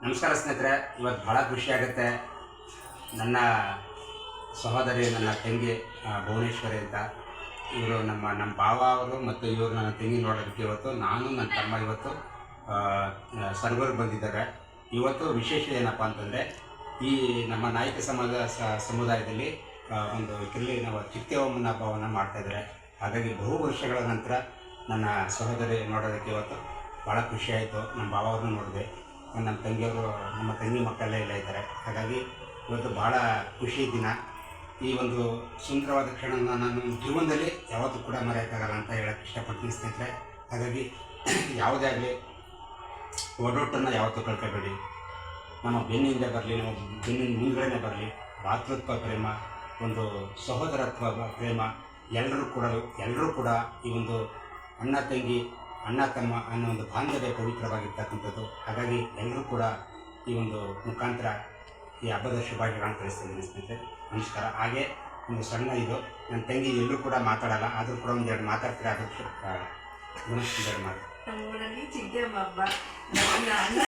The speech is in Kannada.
ನಮಸ್ಕಾರ ಸ್ನೇಹಿತರೆ, ಇವತ್ತು ಭಾಳ ಖುಷಿಯಾಗುತ್ತೆ. ನನ್ನ ಸಹೋದರಿ, ನನ್ನ ತಂಗಿ ಭುವನೇಶ್ವರಿ ಅಂತ, ಇವರು ನಮ್ಮ ಭಾವ ಅವರು ಮತ್ತು ಇವರು ನನ್ನ ತಂಗಿ ನೋಡೋದಕ್ಕೆ ಇವತ್ತು ನಾನು ನನ್ನ ತಮ್ಮ ಇವತ್ತು ಸರ್ವರ್ಗೆ ಬಂದಿದ್ದಾರೆ. ಇವತ್ತು ವಿಶೇಷ ಏನಪ್ಪ ಅಂತಂದರೆ, ಈ ನಮ್ಮ ನಾಯಕ ಸಮುದಾಯದಲ್ಲಿ ಒಂದು ಇದರಲ್ಲಿ ನಾವು ಚಿತ್ತೇವಮ್ಮನ ಹಬ್ಬವನ್ನು ಮಾಡ್ತಾಯಿದ್ದಾರೆ. ಹಾಗಾಗಿ ಬಹು ವರ್ಷಗಳ ನಂತರ ನನ್ನ ಸಹೋದರಿ ನೋಡೋದಕ್ಕೆ ಇವತ್ತು ಭಾಳ ಖುಷಿಯಾಯಿತು. ನಮ್ಮ ಭಾವ ಅವ್ರನ್ನೂ ನೋಡಿದೆ, ನಮ್ಮ ತಂಗಿಯವರು, ನಮ್ಮ ತಂಗಿ ಮಕ್ಕಳೆಲ್ಲ ಇಲ್ಲ ಇದ್ದಾರೆ. ಹಾಗಾಗಿ ಇವತ್ತು ಭಾಳ ಖುಷಿ ದಿನ. ಈ ಒಂದು ಸುಂದರವಾದ ಕ್ಷಣವನ್ನು ನಾನು ಜೀವನದಲ್ಲಿ ಯಾವತ್ತೂ ಕೂಡ ಮರೆಯೋಕ್ಕಾಗಲ್ಲ ಅಂತ ಹೇಳೋಕ್ಕೆ ಇಷ್ಟಪಡ್ತೀನಿ ಸ್ನೇಹಿತರೆ. ಹಾಗಾಗಿ ಯಾವುದೇ ಆಗಲಿ ಒಡೊಟ್ಟನ್ನು ಯಾವತ್ತೂ ಕಳ್ಕೊಬೇಡಿ. ನಮ್ಮ ಬೆನ್ನಿಂದ ಬರಲಿ, ನಮ್ಮ ಬೆನ್ನಿನ ಮುಂದ್ಗಡೆನೇ ಬರಲಿ, ಭಾತೃತ್ವ ಪ್ರೇಮ, ಒಂದು ಸಹೋದರತ್ವ ಪ್ರೇಮ ಎಲ್ಲರೂ ಕೂಡ ಈ ಒಂದು ಅಣ್ಣ ತಂಗಿ, ಅಣ್ಣ ತಮ್ಮ ಅನ್ನೋ ಒಂದು ಬಾಂಧವ್ಯ ಪವಿತ್ರವಾಗಿರ್ತಕ್ಕಂಥದ್ದು. ಹಾಗಾಗಿ ಎಲ್ಲರೂ ಕೂಡ ಈ ಒಂದು ಮುಖಾಂತರ ಈ ಹಬ್ಬದ ಶುಭಾಶಯಗಳನ್ನು ತಿಳಿಸ್ತಿದ್ದೀನಿ ಸ್ನೇಹಿತರೆ. ನಮಸ್ಕಾರ. ಹಾಗೆ ಒಂದು ಸಣ್ಣ ಇದು, ನನ್ನ ತಂಗಿ ಎಲ್ಲರೂ ಕೂಡ ಮಾತಾಡಲ್ಲ, ಆದರೂ ಕೂಡ ಒಂದೆರಡು ಮಾತಾಡ್ತಾರೆ. ಅದಕ್ಕೆ ಒಂದೆರಡು ಮಾತು. ನಮ್ಮ ಊರಲ್ಲಿ ಚಿಗ್ಗಮ್ಮ ಹಬ್ಬ.